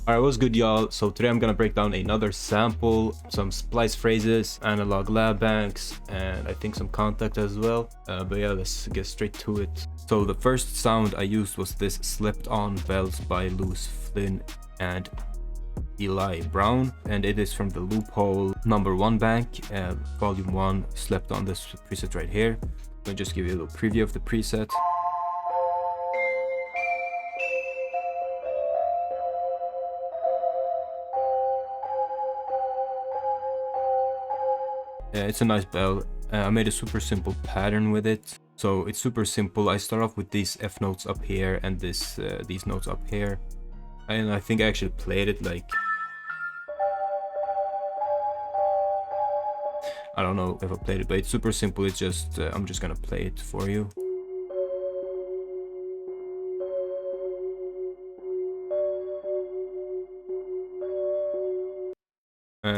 Alright, what's good, y'all? So today I'm gonna break down another sample, some splice phrases, analog lab banks, and I think some contact as well. But yeah, let's get straight to it. So the first sound I used was this Slept On Bells by Lewis Flynn and Eli Brown, and it is from the Loophole #1 bank, volume 1, Slept On, this preset right here. Let me just give you a little preview of the preset. It's a nice bell. I made a super simple pattern with it. So it's super simple. I start off with these F notes up here and these notes up here. And I think I actually played it like... I don't know if I played it, but it's super simple. It's just, I'm just gonna play it for you.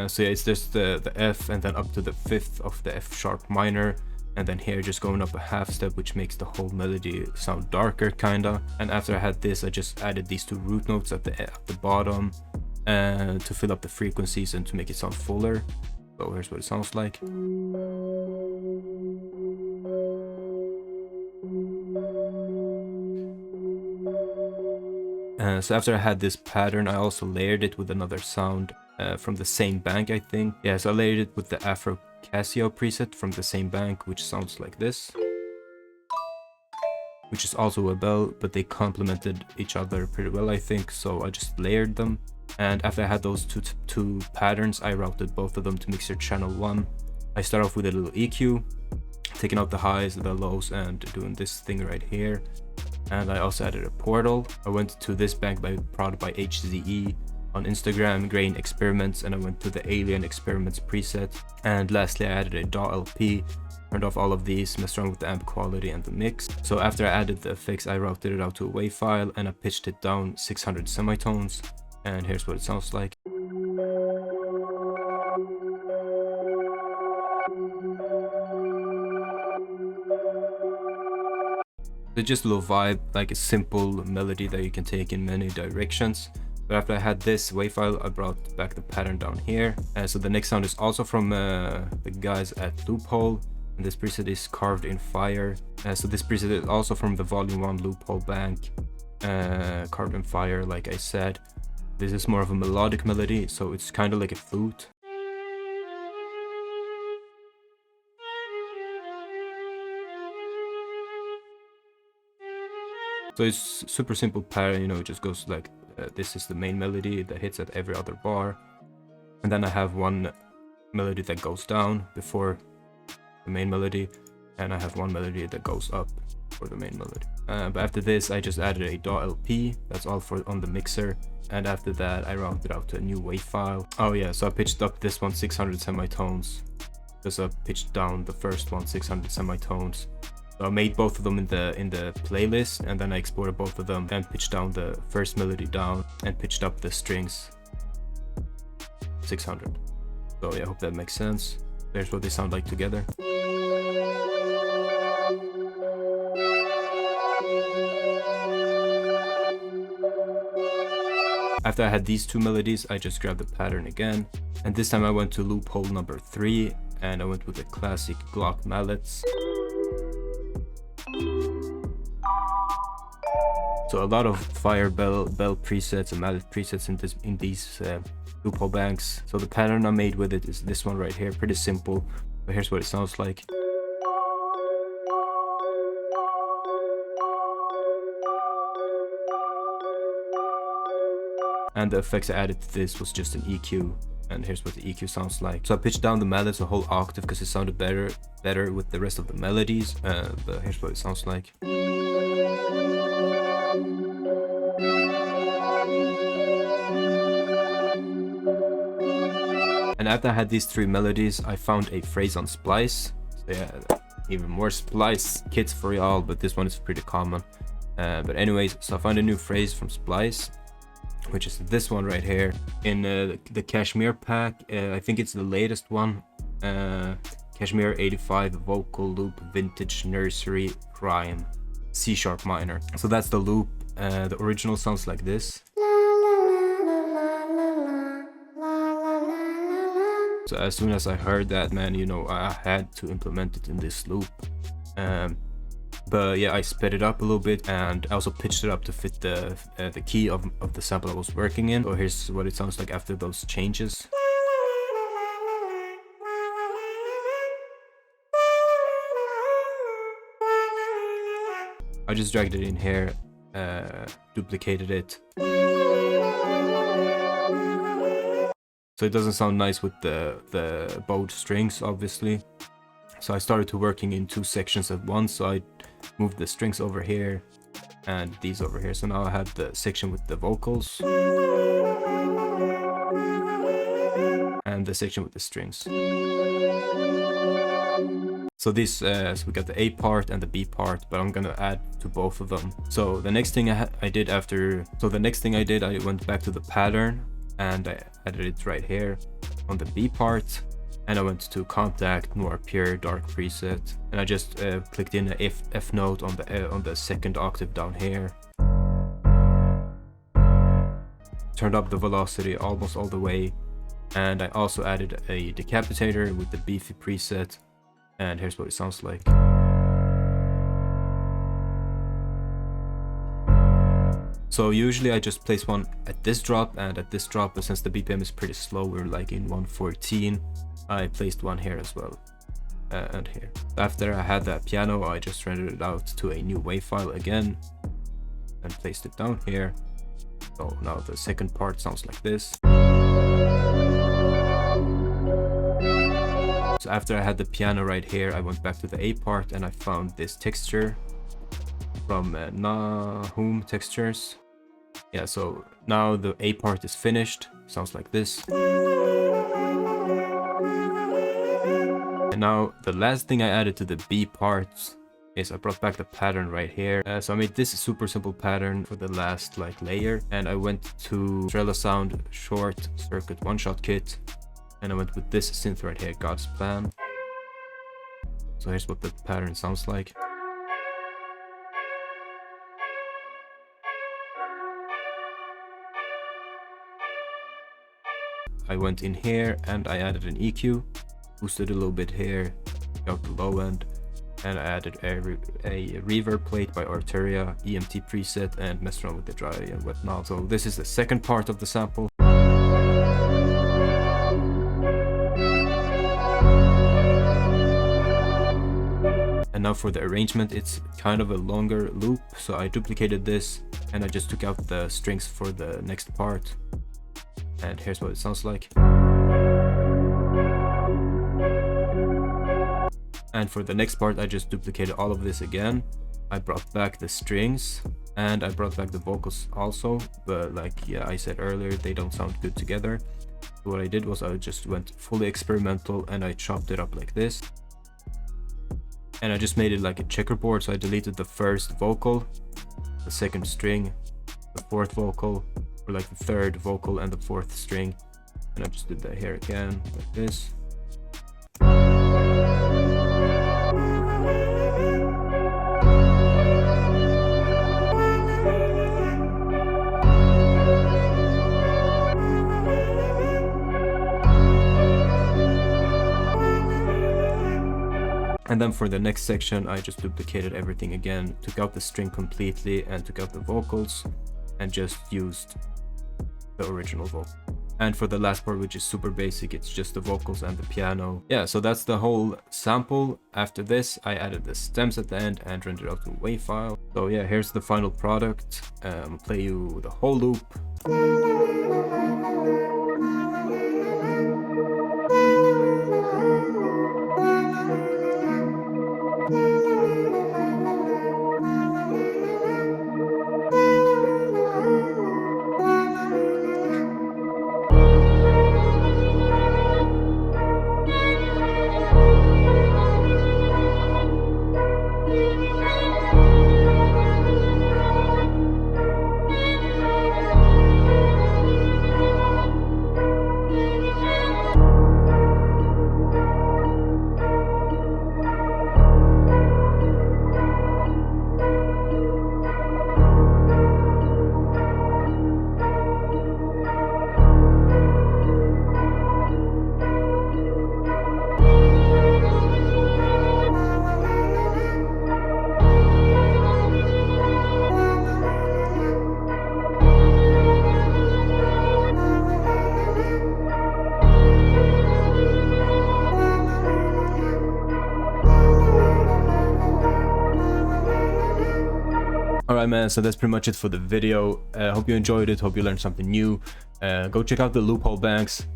So yeah, it's just the F and then up to the 5th of the F sharp minor, and then here just going up a half step, which makes the whole melody sound darker kinda. And after I had this, I just added these two root notes at the bottom to fill up the frequencies and to make it sound fuller. So here's what it sounds like. So after I had this pattern, I also layered it with another sound from the same bank, I think. Yeah, so I layered it with the Afro Casio preset from the same bank, which sounds like this. Which is also a bell, but they complemented each other pretty well, I think. So I just layered them. And after I had those two patterns, I routed both of them to mixer channel 1. I start off with a little EQ, taking out the highs, the lows, and doing this thing right here. And I also added a portal. I went to this bank by prod by HZE on Instagram, Grain Experiments, and I went to the Alien Experiments preset. And lastly, I added a DAW-LP, turned off all of these, messed around with the amp quality and the mix. So after I added the effects, I routed it out to a WAV file and I pitched it down 600 semitones. And here's what it sounds like. It's just a little vibe, like a simple melody that you can take in many directions. But after I had this WAV file, I brought back the pattern down here. So the next sound is also from the guys at Loophole, and this preset is Carved in Fire. So this preset is also from the volume 1 Loophole bank, Carved in Fire, like I said. This is more of a melodic melody, so it's kind of like a flute. So it's super simple pattern, you know, it just goes like, this is the main melody that hits at every other bar. And then I have one melody that goes down before the main melody, and I have one melody that goes up for the main melody. But after this, I just added a DAW-LP, that's all on the mixer. And after that, I routed out to a new WAV file. Oh yeah, so I pitched up this one 600 semitones, because I pitched down the first one 600 semitones. So I made both of them in the playlist, and then I exported both of them and pitched down the first melody down and pitched up the strings 600. So yeah, I hope that makes sense. There's what they sound like together. After I had these two melodies, I just grabbed the pattern again, and this time I went to Loophole #3 and I went with the classic Glock mallets. So a lot of fire bell presets and mallet presets in these Loophole banks. So the pattern I made with it is this one right here, pretty simple, but here's what it sounds like. And the effects I added to this was just an EQ, and here's what the EQ sounds like. So I pitched down the mallets a whole octave because it sounded better with the rest of the melodies, but here's what it sounds like. And after I had these three melodies, I found a phrase on Splice. So yeah, even more Splice kits for y'all, but this one is pretty common. But anyways, so I found a new phrase from Splice, which is this one right here in the Kashmir pack. I think it's the latest one. Kashmir 85 vocal loop vintage nursery rhyme C# minor. So that's the loop. The original sounds like this. So as soon as I heard that, man, you know, I had to implement it in this loop. But yeah, I sped it up a little bit, and I also pitched it up to fit the key of the sample I was working in. So here's what it sounds like after those changes. I just dragged it in here, duplicated it. So it doesn't sound nice with the bowed strings, obviously. So I started to working in 2 sections at once. So I moved the strings over here and these over here. So now I have the section with the vocals and the section with the strings. So this, so we got the A part and the B part, but I'm gonna add to both of them. So the next thing I did, I went back to the pattern and I added it right here on the B part. And I went to Contact, more pure dark preset, and I just clicked in a F note on the 2nd octave down here. Turned up the velocity almost all the way, and I also added a decapitator with the beefy preset, and here's what it sounds like. So usually I just place one at this drop and at this drop, but since the BPM is pretty slow, we're like in 114. I placed one here as well, and here. After I had that piano, I just rendered it out to a new WAV file again and placed it down here. So now the second part sounds like this. So after I had the piano right here, I went back to the A part and I found this texture from Nahum Textures. Yeah, so now the A part is finished, sounds like this. And now the last thing I added to the B part is I brought back the pattern right here. So I made this super simple pattern for the last like layer, and I went to Trella Sound Short Circuit One-Shot Kit, and I went with this synth right here, God's Plan. So here's what the pattern sounds like. I went in here and I added an EQ, boosted a little bit here, got the low end, and I added a reverb plate by Arteria, EMT preset, and messed around with the dry and wet knob. So this is the second part of the sample. And now for the arrangement, it's kind of a longer loop, so I duplicated this and I just took out the strings for the next part. And here's what it sounds like. And for the next part, I just duplicated all of this again. I brought back the strings and I brought back the vocals also, but like yeah, I said earlier, they don't sound good together. So what I did was I just went fully experimental and I chopped it up like this. And I just made it like a checkerboard, so I deleted the first vocal, the second string, the fourth vocal, or like the third vocal and the fourth string, and I just did that here again like this. And then for the next section, I just duplicated everything again, took out the string completely and took out the vocals and just used the original vocal. And for the last part, which is super basic, it's just the vocals and the piano. Yeah, so that's the whole sample. After this, I added the stems at the end and rendered out to a WAV file. So yeah, here's the final product. I'll play you the whole loop. Alright man, so that's pretty much it for the video. Hope you enjoyed it, hope you learned something new. Go check out the loophole banks,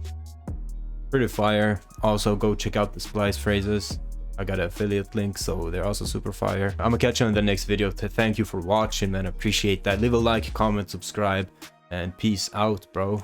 pretty fire. Also go check out the splice phrases, I got an affiliate link, so they're also super fire. I'm gonna catch you in the next video. Thank you for watching, man, appreciate that. Leave a like, comment, subscribe, and peace out, bro.